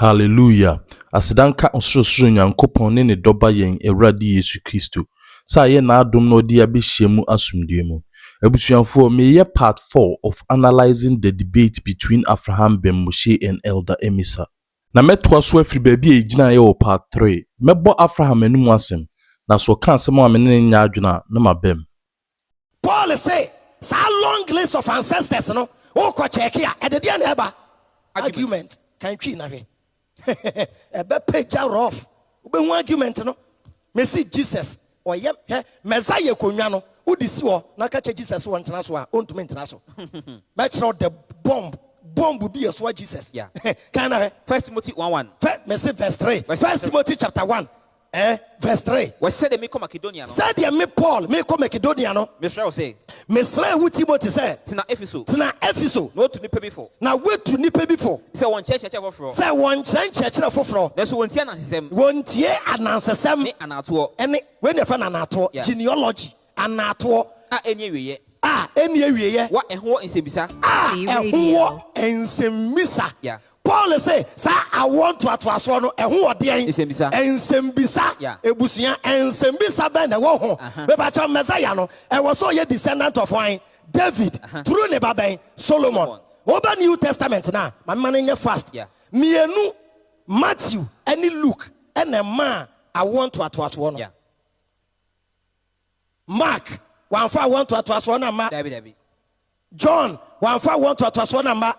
Hallelujah. Asidanka onsoro Nyankopɔn ne dɔba yɛn Awurade Yesu Kristo. Sa ye na adom no de abɛhyiamu asomdue mu. Abusuafo, meyɛ part 4 of analyzing the debate between Avraham ben Moshe and Elder Amissah. Na metoa so afiri baabi a egyina yɛ wɔ part 3. Mɛbɔ Avraham anum asɛm. Na so ka asɛm a me ne nya adwena na mabɛm. Paul say, "Sa long list of ancestors no, o ko check here. E de dia na eba argument kan twi na hwe. Ebe page rough. Ube hu argument no. Me see Jesus oyem Messiah konwa no. Udi si wo na ka che Jesus won tena so a ontumi ntena so. Me kire the bomb will be a sword Jesus. Yeah. Can I? 1 Timothy 1:1. Me see verse 3. 1 Timothy chapter 1. Verse 3. We said me come Macedonia no. Said me Paul, me come Macedonia no. Mesra say. Mesra who Timothy say. Tina Epheso. No to nipa before. Now wait to nipa before. Say one church for. Say one church for. There's one tia nansesem. One tia anansesem. Me anato. Any when you find anato genealogy anato. Anyway. Anyway. What ehwo nsembisa. Ehwo nsembisa. Yeah. Paul say, "Sir, I want to atwaso no ehwo ode nsembisa ebusuya nsembisa ben na wo ho be ba cha Messiah no e was so ye descendant of wine David through ne baben Solomon oba New Testament na ma nya fast mienu Matthew any Luke and a man I want to atwaso no Mark one for I want to atwaso na ma John one for I want to atwaso na ma.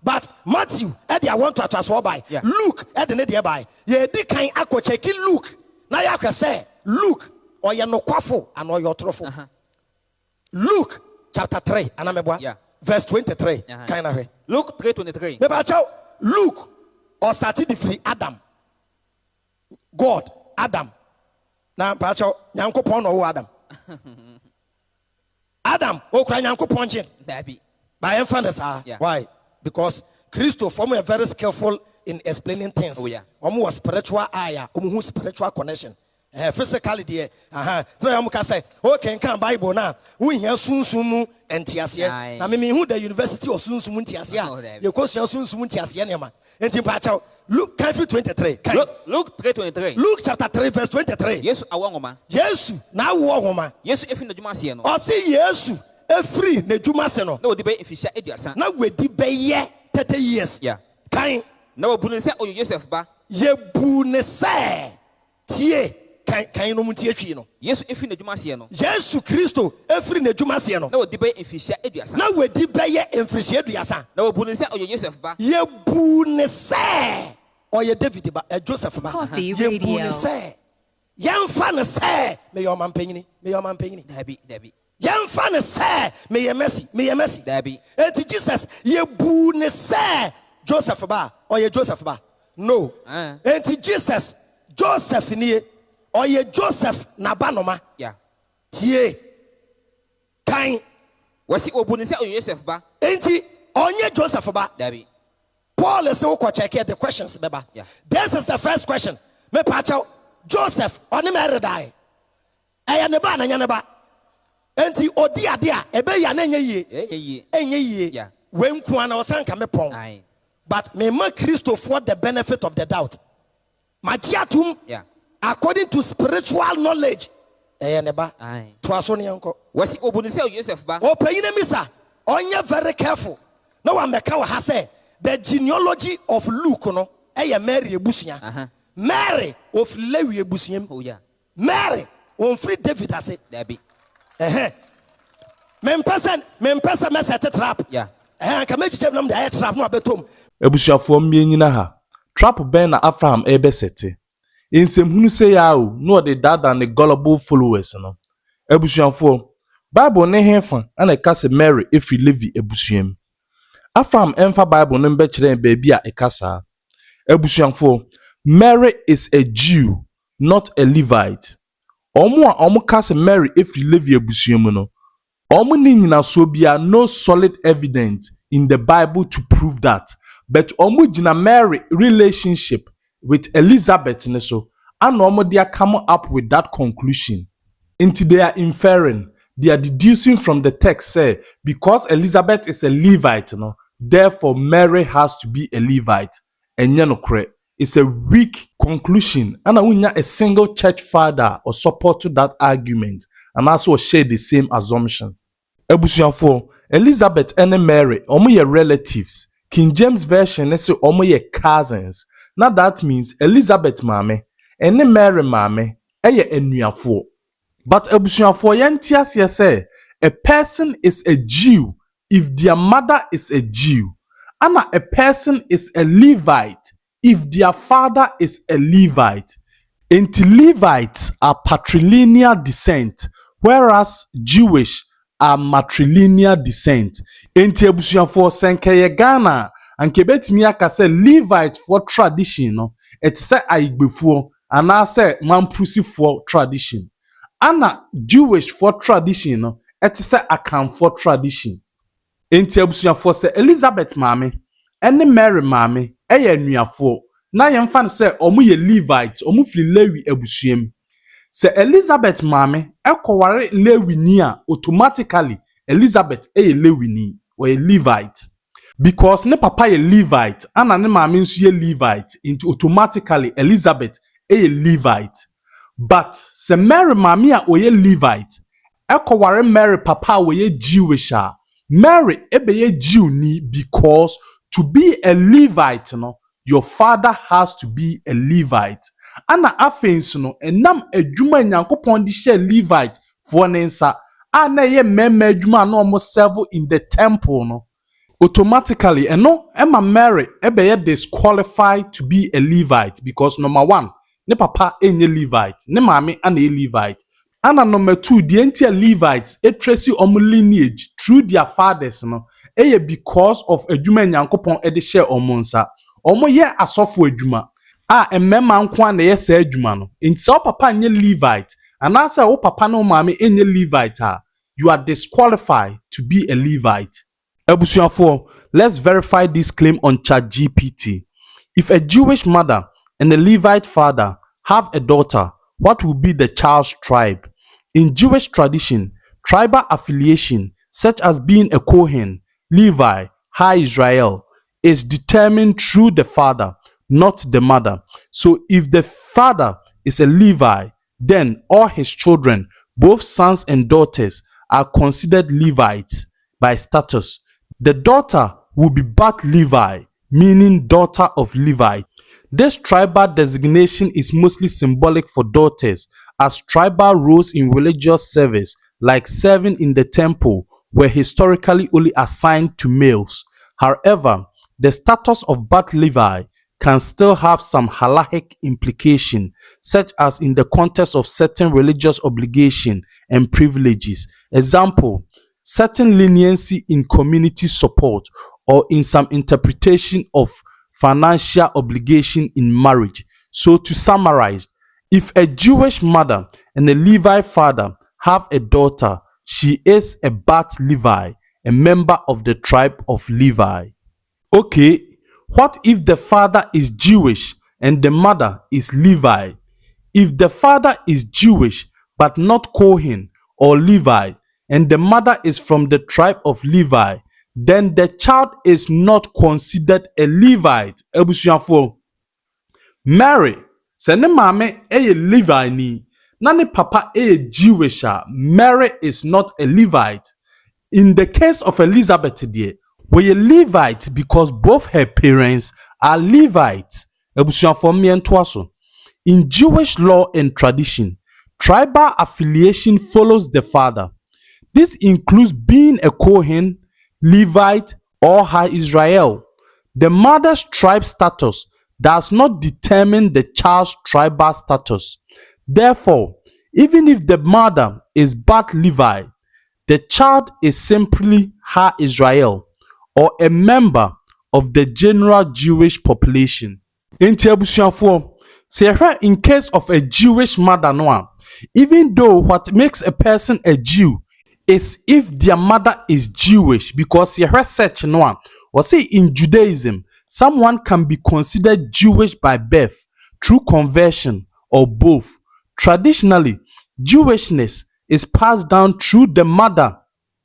But Matthew, Eddie, I want to transfer by. Luke, Eddie, Eddie, by. Ye di kind ako check Luke. Now you can say Luke or you no quafo and or your truffle. Luke chapter 3, and I'm verse 23. Kind of Luke 3:23. Maybe Luke or started the free Adam. God, Adam. Now, Pacho, Yanko Pon or Adam. Adam, oh, cry Yanko Ponjin. By emphasis, why? Because Christo form are very skillful in explaining things. Oh yeah. Was spiritual eye, who spiritual connection. Physically there. Try amuka say, okay, can Bible now. We hear sunsumu and tiasia. Na me who the University of Sunsumu tiasia. You question sunsumu tiasia nema. Enti pacha Luke 23. Luke 3:23. Luke chapter 3 verse 23. Yesu awangoma. Yesu na wo homa. Yesu efi na dwuma se no. O say Yesu free na dwuma se no. Na odi be efisha eduasa. Na wedi be ye 30 years. Yeah. Kan na obu ne se oyo Joseph ba. Ye bu ne se tie kan no mutie twi no. Yesu efi na dwuma se no. Yesu Kristo free na dwuma se no. Na odi be efisha eduasa. Na wedi be ye efisha eduasa. Na obu ne se oyo Joseph ba. Ye bu ne se oyo David ba Joseph ba. Ye bu ne se yemfa ne se me yo mampanyini Dabi. Yemfa ne se me ye mercy Dabi. Enti Jesus ye bu ne se Joseph ba or Joseph ba no enti Jesus Joseph nie or Joseph na ba no ma tie kan wasi obu ne se oyo Joseph ba enti onye Joseph ba Dabi. Paul is so check the questions beba. This is the first question. Me pacho Joseph oni me redai. Aya ne ba na nya ne ba. Enti odi ade a ebe ya na enye yie. We nku ana osanka me pon. But me ma Christo for the benefit of the doubt. Majiatum according to spiritual knowledge. Aya ne ba. To aso ne yanko. Wasi obu ne se Joseph ba. O payin Amissah. Onye very careful. No one meka wa ha say the genealogy of Luke no Mary ebusuya. Mary of Lewi ebusuyam. Oh yeah. Mary on free David ase. Dabi. Mempesa me set trap. Yeah. Ka me chiche nam da trap no abetom. Abusuafo mmianyina ha. Trap ben na Avraham ebesete. Nsɛmhunu sɛ ya o, no de dada ne gullible followers no. Abusuafo, Bible ne hefa ana ka se Mary efi Levi ebusuam. Avraham emfa Bible no mbɛkyerɛ baabi a ekasa. Abusuafo, Mary is a Jew, not a Levite. Omo ka se Mary efi Levi ebusuam no. Omo ni nyina so bia no solid evidence in the Bible to prove that. But omo gina Mary relationship with Elizabeth ne so, and omo they are come up with that conclusion. Into they are inferring, they are deducing from the text say because Elizabeth is a Levite, no, therefore Mary has to be a Levite. Enye no kre. is a weak conclusion. And unya a single church father or support to that argument and also share the same assumption. Ebusuafo, Elizabeth and Mary, omo ye relatives. King James version say omo ye cousins. Now that means Elizabeth mame and Mary mame eye enuafo. But ebusuafo yentias say a person is a Jew if their mother is a Jew. And a person is a Levite if their father is a Levite. Enti Levites are patrilineal descent, whereas Jewish are matrilineal descent. Enti ebusuafo senkeye Ghana anke betimi aka say Levite for tradition no, et say aigbefuo ana say mampusi for tradition. Ana Jewish for tradition no, et say akam for tradition. Enti abusuafo se Elizabeth mame ene Mary mame eye anuafo na yemfa ne se omo ye Levite omo fili Lewi abusuam. Se Elizabeth mame ekoware Lewi ni a automatically Elizabeth eye Lewi ni or a Levite because ne papa ye Levite ana ne mame nso ye Levite into automatically Elizabeth eye Levite. But se Mary mame a oye Levite ekoware Mary papa oye Jewish a Mary ebeye Jew ni because to be a Levite no your father has to be a Levite. Ana afensu no enam adwuma Nyankopon di share Levite for nensa ana ye mema adwuma no omo serve in the temple no automatically eno Emma Mary ebeye disqualified to be a Levite because number one ne papa enye Levite ne mame ana Levite. Ana number two, the entire Levites, a tracy omu lineage through their fathers, no, because of a juma nyankopon e de share omonsa. Omo ye asofo adwuma. Emema nkwa na ye se adwuma no. Inti papa nye Levite, and asa o papa no mame enye Levite, you are disqualified to be a Levite. Ebusuafo, let's verify this claim on ChatGPT. If a Jewish mother and a Levite father have a daughter, what will be the child's tribe? In Jewish tradition, tribal affiliation, such as being a Kohen, Levi, High Israel, is determined through the father, not the mother. So if the father is a Levi, then all his children, both sons and daughters, are considered Levites by status. The daughter will be Bat Levi, meaning daughter of Levi. This tribal designation is mostly symbolic for daughters, as tribal roles in religious service, like serving in the temple, were historically only assigned to males. However, the status of Bat Levi can still have some halachic implication, such as in the context of certain religious obligation and privileges. Example, certain leniency in community support or in some interpretation of financial obligation in marriage. So to summarize, if a Jewish mother and a Levi father have a daughter, she is a Bat Levi, a member of the tribe of Levi. Okay, what if the father is Jewish and the mother is Levi? If the father is Jewish but not Kohen or Levi, and the mother is from the tribe of Levi, then the child is not considered a Levite. Ebusuafo, Mary, se ne mame eye Levi ni, na ne papa eye Jewish a, Mary is not a Levite. In the case of Elizabeth dear, we a Levite because both her parents are Levites. Ebusuafo mientoa so. In Jewish law and tradition, tribal affiliation follows the father. This includes being a Kohen, Levite, or High Israel. The mother's tribe status does not determine the child's tribal status. Therefore, even if the mother is Bat Levi, the child is simply High Israel or a member of the general Jewish population. Enti abusuafo, in case of a Jewish mother no, even though what makes a person a Jew is if their mother is Jewish, because search no, or say in Judaism, someone can be considered Jewish by birth, through conversion, or both. Traditionally, Jewishness is passed down through the mother,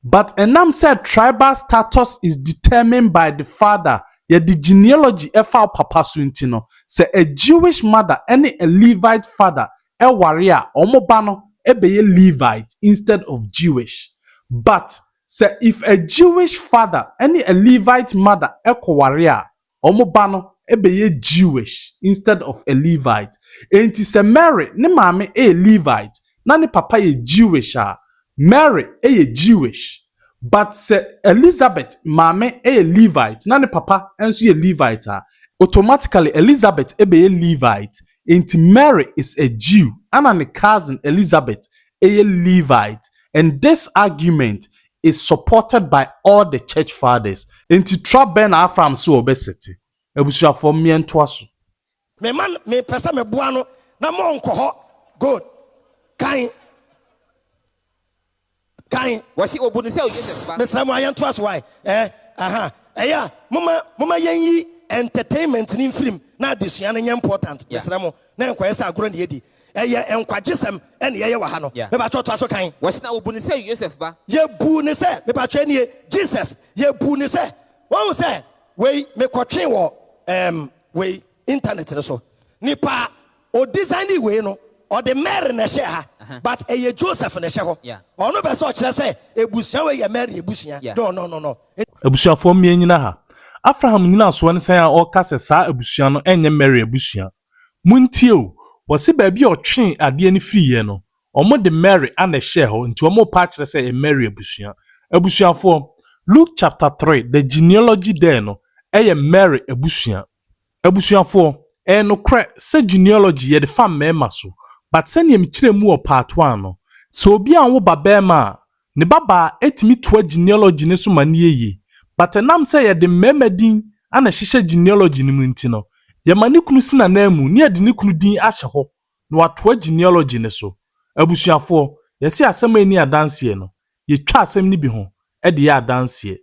but Enam said tribal status is determined by the father yɛde genealogy ɛfa papa so nti no sɛ a Jewish mother ɛne a Levite father ɛware a ɔmo ba no ɛbɛyɛ Levite instead of Jewish. But sɛ if a Jewish father ɛne a Levite mother ɛkɔware a ɔmo ba no ɛbɛyɛ Jewish instead of a Levite. Enti sɛ Mary ne maame ɛyɛ Levite na ne papa yɛ Jewish a Mary ɛyɛ Jewish. But sɛ Elizabeth maame ɛyɛ Levite na ne papa nso yɛ Levite a automatically Elizabeth ɛbɛyɛ Levite. Enti Mary is a Jew ɛna ne cousin Elizabeth ɛyɛ Levite. And this argument is supported by all the church fathers. Enti trap bɛn na Avraham so ɔbɛsete. Ebusuafo mmea ntoa so. Me man me pesa me boa no na mo nkɔ hɔ. Good. Kan wɔsi obu ne sɛ Joseph ba mesra mo ayentoa so why ɛya mama yenyi entertainment ni mfirim na adesua no nyɛ important mesra mo na nkɔyɛ sɛ agorɔ ne yɛdi ɛyɛ nkwagyesɛm ɛne yɛyɛ wɔ ha no meba toa so kan wɔsi na obu ne sɛ Joseph ba yɛbu ne sɛ meba twɛ ne Jesus yɛbu ne sɛ wɔn sɛ wei mekɔtwe wɔ wei internet no so nipa o design wei no or the Mary na share ha but Joseph na share ho ono be so kire say ebusua we ye Mary ebusua no ebusuafo mmea nyina ha Avraham nyina so ne san a ɔka sɛ saa ebusua no enye Mary ebusua muntie o wɔse baabi a ɔtwe ade ne firi ye no ɔmo de Mary ana share ho nti ɔmo pa kire sɛ Mary ebusua ebusuafo Luke chapter 3 the genealogy there no ɛyɛ Mary ebusua ebusuafo no kre sɛ genealogy ye de fa mema so. But send him mu wɔ part 1 no. So obi anwo ba bema ne baba etimi to genealogy ne so mane ye. But enam sɛ yɛ de mema din ana hyehyɛ genealogy ne mu nti no. Ye mane kunu sina na mu ne yɛ de ne kunu din ahyɛ hɔ na wato genealogy ne so. Abusuafo yɛ se asɛm ani adanse no. Ye twa asɛm ni bi ho e de yɛ adanse.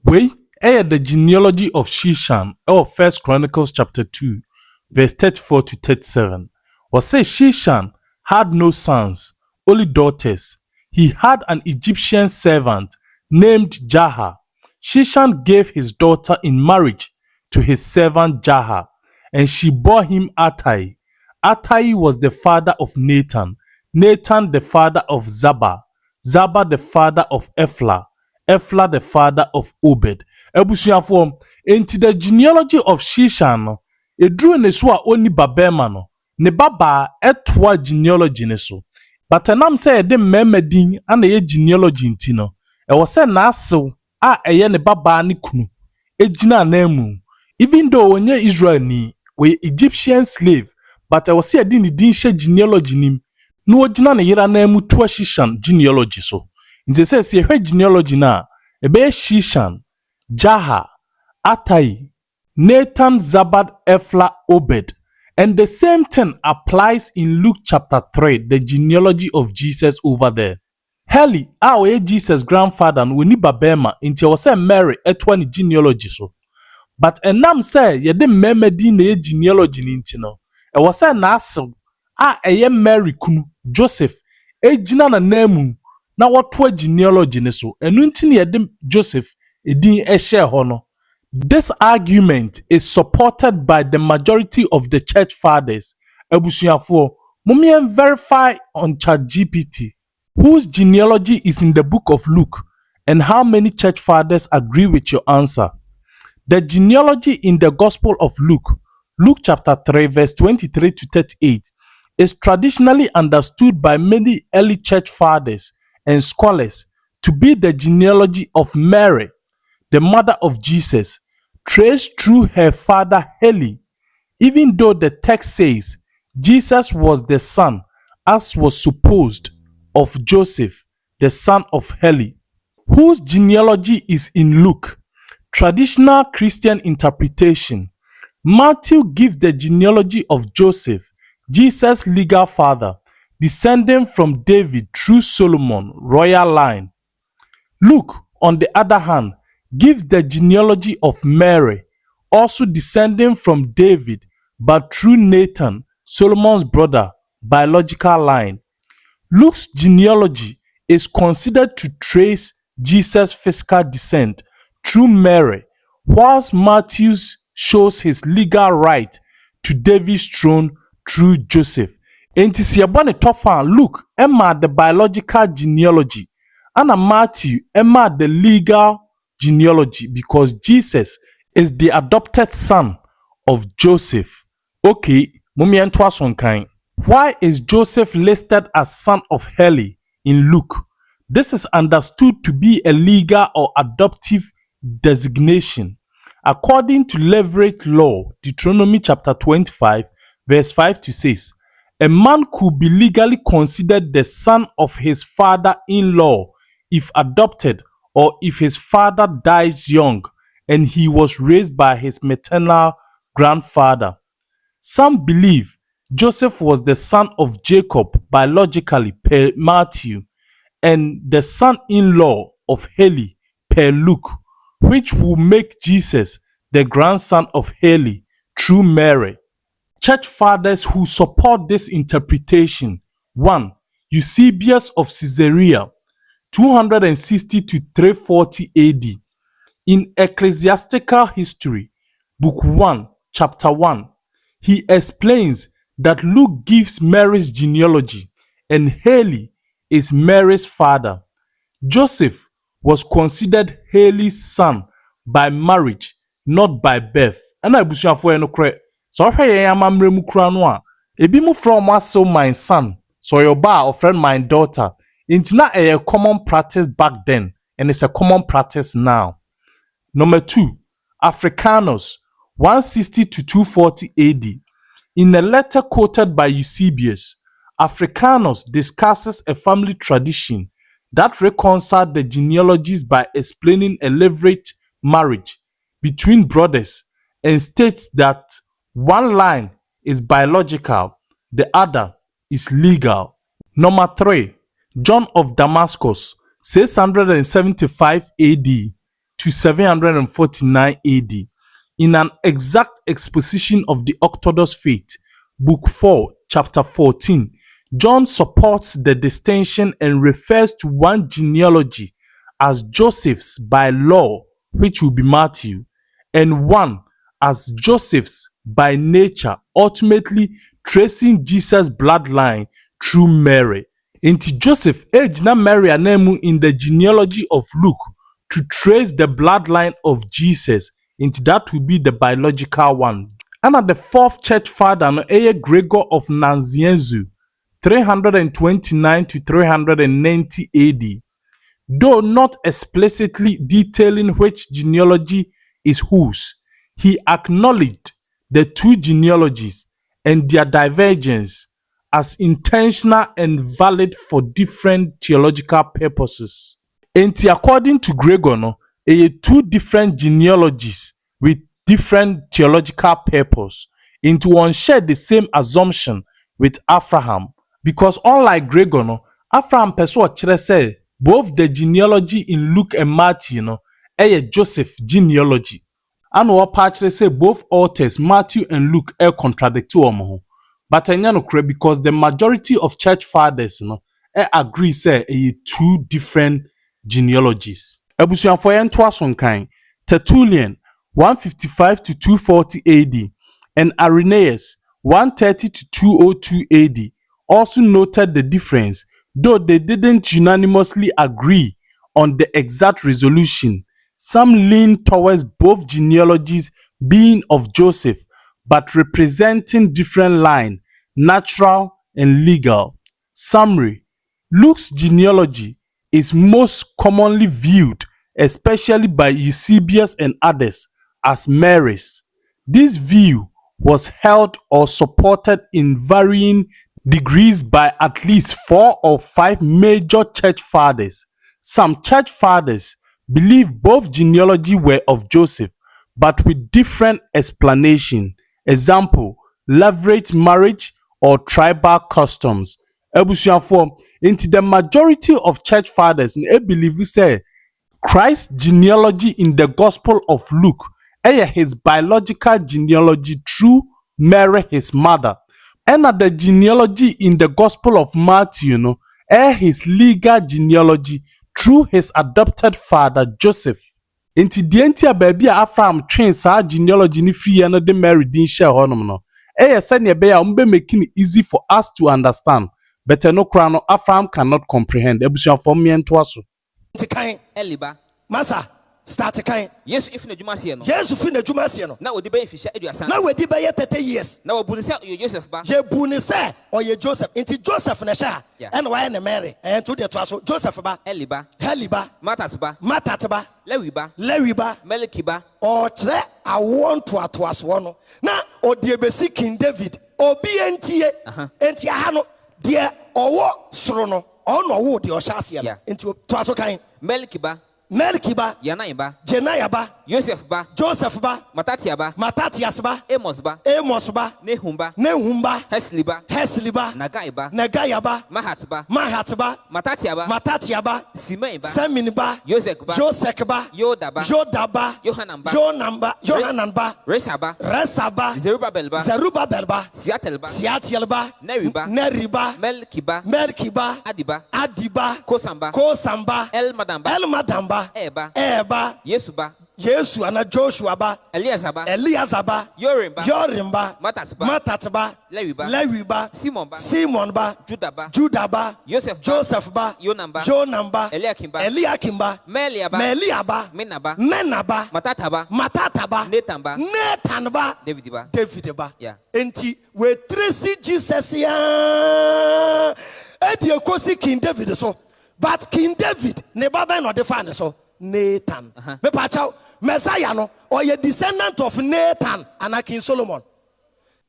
Wei the genealogy of Sheshan of 1 Chronicles chapter 2 verse 34 to 37. Or say Sheshan had no sons, only daughters. He had an Egyptian servant named Jaha. Sheshan gave his daughter in marriage to his servant Jaha, and she bore him Attai. Attai was the father of Nathan, Nathan the father of Zabba, Zabba the father of Ephla, Ephla the father of Obed. Ebusuafo, enti the genealogy of Sheshan no, eduru ne so a oni babema no. Ne baba etwa genealogy ne so. But enam say de mmemme din ana ye genealogy nti no. E wo say na asew a eye ne baba ne kunu. Ejina na mu. Even though onye Israel ni we Egyptian slave, but e wo say de ne din hye genealogy nim. No ojina ne yera na mu to Sheshan genealogy so. Nti say hwe genealogy na e be Sheshan, Jaha, Attai, Nathan, Zabad, Ephla, Obed. And the same thing applies in Luke chapter 3, the genealogy of Jesus over there. Heli, our Jesus' grandfather, and we babema into was Mary at one genealogy so. But enam say ye de memedi na genealogy nintino. E was a naso Mary kunu Joseph ejina na nemu na watwa genealogy ne so. Enu ntini ye de Joseph edin share hono. This argument is supported by the majority of the church fathers. Ebusuafo, mumien verify on ChatGPT whose genealogy is in the book of Luke and how many church fathers agree with your answer. The genealogy in the Gospel of Luke, Luke chapter 3 verse 23 to 38, is traditionally understood by many early church fathers and scholars to be the genealogy of Mary, the mother of Jesus, traced through her father Heli, even though the text says Jesus was the son, as was supposed, of Joseph, the son of Heli, whose genealogy is in Luke. Traditional Christian interpretation. Matthew gives the genealogy of Joseph, Jesus' legal father, descending from David through Solomon, royal line. Luke, on the other hand, gives the genealogy of Mary, also descending from David, but through Nathan, Solomon's brother, biological line. Luke's genealogy is considered to trace Jesus' physical descent through Mary, whilst Matthew shows his legal right to David's throne through Joseph. Enti sɛ yɛbɔ ne tɔfa a Luke ɛma the biological genealogy and Matthew ɛma the legal genealogy because Jesus is the adopted son of Joseph. Okay, mumientoa sonkan. Why is Joseph listed as son of Heli in Luke? This is understood to be a legal or adoptive designation. According to levirate law, Deuteronomy chapter 25, verse 5 to 6, a man could be legally considered the son of his father-in-law if adopted or if his father dies young and he was raised by his maternal grandfather. Some believe Joseph was the son of Jacob biologically per Matthew and the son-in-law of Heli per Luke, which will make Jesus the grandson of Heli through Mary. Church fathers who support this interpretation: 1. Eusebius of Caesarea, 260 to 340 AD. In Ecclesiastical History, Book 1, Chapter 1, he explains that Luke gives Mary's genealogy and Heli is Mary's father. Joseph was considered Heli's son by marriage, not by birth. Ana abusuafo eno kre. So hwe yen amamre mu kura no a, ebi mu from aso my son, so your ba or friend my daughter. It's not a common practice back then, and it's a common practice now. Number 2, Africanus, 160 to 240 AD. In a letter quoted by Eusebius, Africanus discusses a family tradition that reconciled the genealogies by explaining a levirate marriage between brothers and states that one line is biological, the other is legal. Number 3, John of Damascus, 675 AD to 749 AD. In an exact exposition of the Orthodox faith, Book 4, Chapter 14, John supports the distinction and refers to one genealogy as Joseph's by law, which will be Matthew, and one as Joseph's by nature, ultimately tracing Jesus' bloodline through Mary. Inti Joseph ejina Mary anemu in the genealogy of Luke to trace the bloodline of Jesus, into that will be the biological one. And at the fourth church father, no Gregor of Nazianzu, 329 to 390 AD. Though not explicitly detailing which genealogy is whose, he acknowledged the two genealogies and their divergence as intentional and valid for different theological purposes. Enti according to Gregor, no, two different genealogies with different theological purpose. Into one share the same assumption with Avraham, because unlike Gregor, no, Avraham person kyerɛ say both the genealogy in Luke and Matthew, no, Joseph genealogy. And what part say both authors Matthew and Luke contradict omo. But ɛnyɛ no korɛ because the majority of church fathers, no, agree say two different genealogies. Abusuafo yɛntoa so nkan. Tertullian, 155 to 240 AD, and Irenaeus, 130 to 202 AD, also noted the difference, though they didn't unanimously agree on the exact resolution. Some lean towards both genealogies being of Joseph, but representing different line, natural and legal. Summary: Luke's genealogy is most commonly viewed, especially by Eusebius and others, as Mary's. This view was held or supported in varying degrees by at least 4 or 5 major church fathers. Some church fathers believe both genealogy were of Joseph, but with different explanation. Example, levirate marriage or tribal customs. Ebusuafo, into the majority of church fathers, they believe say Christ's genealogy in the Gospel of Luke, his biological genealogy through Mary, his mother, and the genealogy in the Gospel of Matthew, no, his legal genealogy through his adopted father Joseph. Enti die enti a baabi a Avraham twen saa genealogy ni free no de Mary din share honom no. Said ne be a umbe making it easy for us to understand. But no kra no Avraham cannot comprehend. Ebusuafo miento aso. Nti Eliba. Masa start kan. Yesu if na dwuma se no. Yesu fi na dwuma se no. Na odi be fisha eduasa. Na wedi be ye 30 years. Na obunu se yo Joseph ba. Je buni se oye Joseph. Nti Joseph na sha. And why na Mary? And to the so Joseph ba. Eliba. Heliba. Matat ba. Matat ba. Lewi ba. Lewi ba. Meliki ba. O tre I want to atoaso no. Na odi ebesi King David. Obi entie. Enti aha no de owo soro no. Ono wo de o sha ase no. Enti toaso kan. Meliki ba. Melki ba, Yanai ba, Jenaya ba, Joseph ba, Joseph ba, Matatia ba, Matatias ba, Amos ba, Amos ba, Nehum ba, Nehum ba, Hesli ba, Hesli ba, Nagai ba, Nagaya ba, Mahat ba, Mahat ba, Matatia ba, Matatia ba, Simei ba, Semin ba, Josek ba, Josek ba, Yoda ba, Joda ba, Yohanan ba, Johanan ba, Resa ba, Resa ba, Zerubbabel ba, Zerubbabel ba, Siatel ba, Siatiel ba, Neri ba, Neri ba, Melki ba, Melki ba, Adiba, Adiba, Kosamba, Kosamba, El Madamba, El Madamba, Eba, Eba, Yesu ba, Yesu ana Joshua ba, Eliasa ba, Eliasa ba, Yorim ba, Yorim ba, Matat ba, Matat ba, Lewi ba, Lewi ba, Simon ba, Simon ba, Judah ba, Judah ba, Joseph ba, Yonan ba, Jonan ba, Eliakim ba, Melia Melia ba, ba, Mena ba, Mena ba, Matata ba, Matata ba, Nathan ba, Nathan ba, David ba. Yeah. Enti we tracy Jesus ya. Edi ekosi King David so. But King David ne baba no define so. Nathan. Me pa chaw Messiah no or ye descendant of Nathan and King Solomon.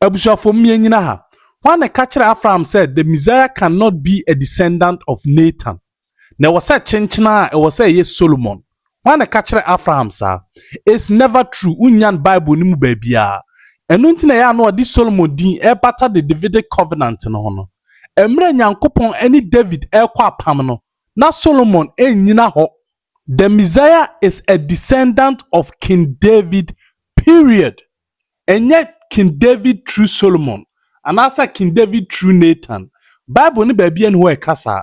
Ebusuafo mianyina ha. When the catcher Avraham said the Messiah cannot be a descendant of Nathan. There was a chenchina, it was a yes Solomon. When the catcher Avraham sa, it's never true. Unyan Bible ni mu babia. Enunti ya no this Solomon din e bata the Davidic covenant no hono. Emre nyankopon any David e kwa pam no. Na Solomon e nyina ho. The Messiah is a descendant of King David, period. And yet King David through Solomon. And also King David through Nathan. Bible ni baby and who kasa.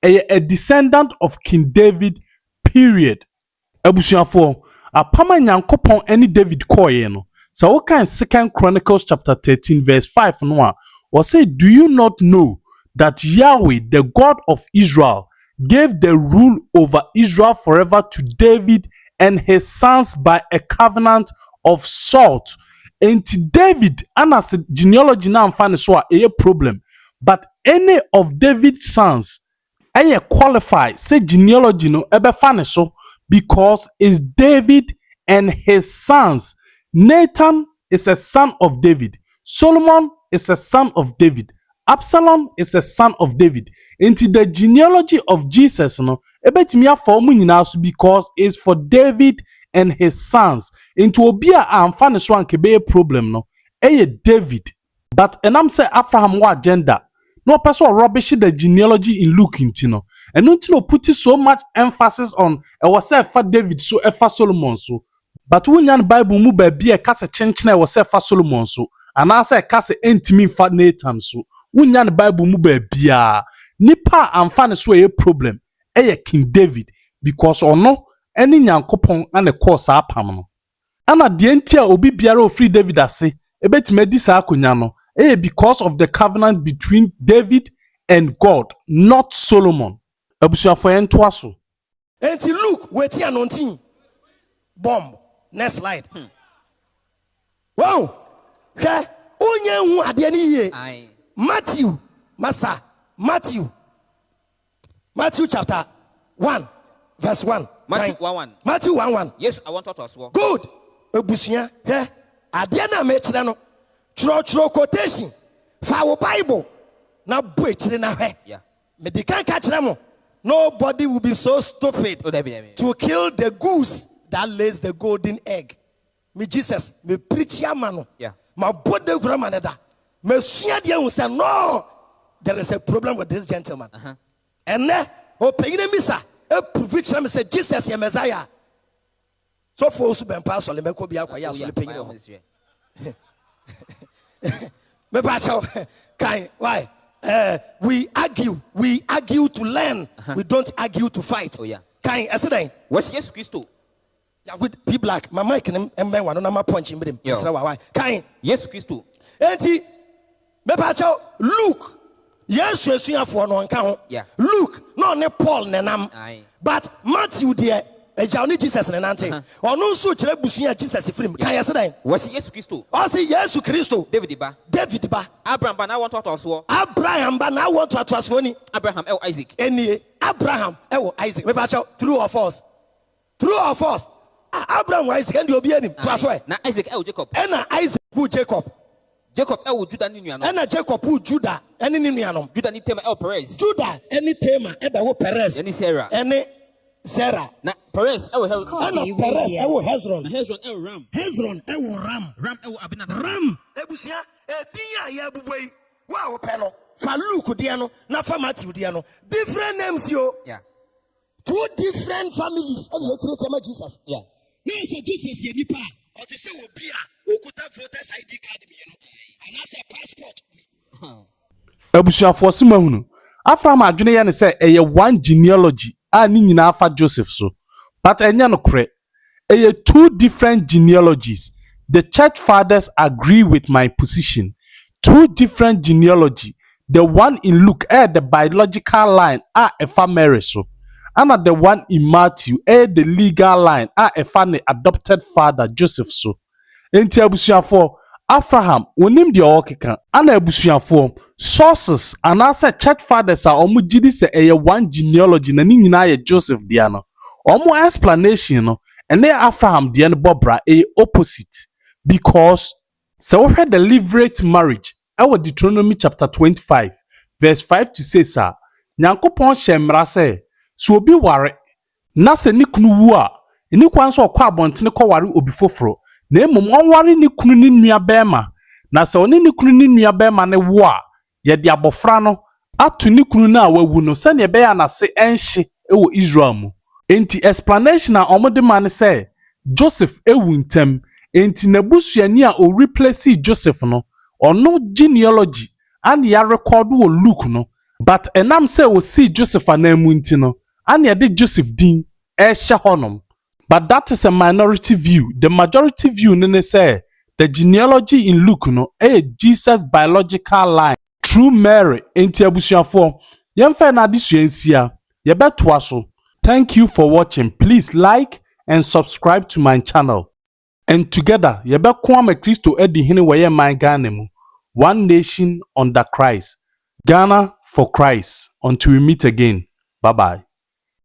A descendant of King David, period. Ebusuafo, apama nyankopon any David koye no. So what kind 2 Chronicles chapter 13 verse 5 no was say, do you not know that Yahweh, the God of Israel, gave the rule over Israel forever to David and his sons by a covenant of salt. And to David, and as a genealogy now find so a problem. But any of David's sons, I qualify say genealogy no ebe find so because it's David and his sons. Nathan is a son of David. Solomon is a son of David. Absalom is a son of David. Into the genealogy of Jesus, no, ebetimia for nyina because it's for David and his sons. Into obia amfane so anke problem no, David. But enam say Avraham wa agenda. No person rubbish the genealogy in Luke intino. And no put so much emphasis on was say for David so for Solomon so. But unyan Bible mu ba bia kase chenchena was say for Solomon so. And I say kase entimi for Nathan so. Unya the Bible mu ba bia nipa amfa ne so a problem King David because ono any nyankopon and a course apam no ana de entia obi biara o free David ase ebetime di sa akonya no because of the covenant between David and God, not Solomon. Abusuafo ento aso enti look wetin anontin bomb next slide. Wow, hwe onye hu ade ni ye Matthew chapter 1 verse 1. Matthew 1:1. Matthew 1:1. Yes, I want to as well. Good. Ebusia, he ade na me kire no. Chro quotation. For our Bible. Na bu ekire na hwe. Yeah. Me di kan ka kire mo. Nobody will be so stupid to kill the goose that lays the golden egg. Me Jesus, me preach ya mano. Yeah. Ma bode gramaneda. Monsieur Dieu said, no, there is a problem with this gentleman. And then, paying Amissah, a preacher said, Jesus, your Messiah. So for us, Ben Pass, or the Mekobia, why? We argue to learn. We don't argue to fight. Oh, yeah. Yesterday, what's yes, Christo? With P black, my mic and one on my punch in him. Kind. Yes, Christo. Enti, me pacho Luke. Yes, you for no account. Yeah. Luke, no ne Paul nenam. Aye. But Matthew dear, a Johnny Jesus nenante. Or no so busia Jesus film. Can you say? Was yes, Christo. I say yes, Christo. David Ba. David Ba. Abraham Ba, now want to also. Abraham Ba, now want to trust one. Abraham L. Isaac. Any Abraham, Isaac. Me pacho true or false? True or false? Abraham Isaac and you be any to us. Now Isaac L. Jacob. And Isaac who Jacob. Jacob L. Judah Niniano. And Jacob who Judah. Any Niniano. Judah Nitema L. Perez. Judah. Any Tema. Eba Perez. Any Sarah. Any Sarah. Now Perez L. Ana Perez. Ewo Hezron. Hezron L. Ram. Hezron. Ewo Ram. Ram L. Abinadab. Ram. Ebusia. Diya ya buboy. Wow peno. Fa Luke diano. Na fa Matthew diano. Different names yo. Yeah. Two different families. And you create Jesus. Yeah. No, so Jesus ye nipa. Or to say Obia. Okuta voters ID card me, you know. And that's a passport. Abusuafo simahunu Avraham adwene ya ne say eye one genealogy a ni nyina afa Joseph so, but enya no kore eye two different genealogies. The church fathers agree with my position. Two different genealogy. The one in Luke the biological line efa Mary so, and the one in Matthew the legal line efa ne adopted father Joseph so. Enti abusuafo Avraham wonim de okeka ana abusuafo sources and asa church fathers are omu gidi se eye one genealogy na ni nyina ye Joseph dia no omu explanation no ene Avraham dia no bobra opposite, because so we had deliberate marriage our Deuteronomy chapter 25 verse 5 to 6 sa Nyankopon shemra se so obi ware na se ni kunu wu a ni kwan so okwa abontene ko ware obi foforo na emom onware ni kunu ni nua bema na se oni ni kunu ni nua bema ne wo a ye de abofra no atu ni kunu na wawu no se ne be ya na se enhye ewo Israel mu. Enti explanation a omode man say Joseph ewu ntem enti nabusuani a o replace Joseph no ono genealogy and ya record wo Luke no, but enam say o see Joseph anamu nti no and ya de Joseph din ehye honom. But that is a minority view. The majority view nene say the genealogy in Luke no Jesus biological line through Mary. Enti abusuafo yemfa na adesua nsia ye betwa so. Thank you for watching. Please like and subscribe to my channel. And together ye be ko ama Kristo edi hene weye man Ghana mu. One nation under Christ. Ghana for Christ. Until we meet again. Bye bye.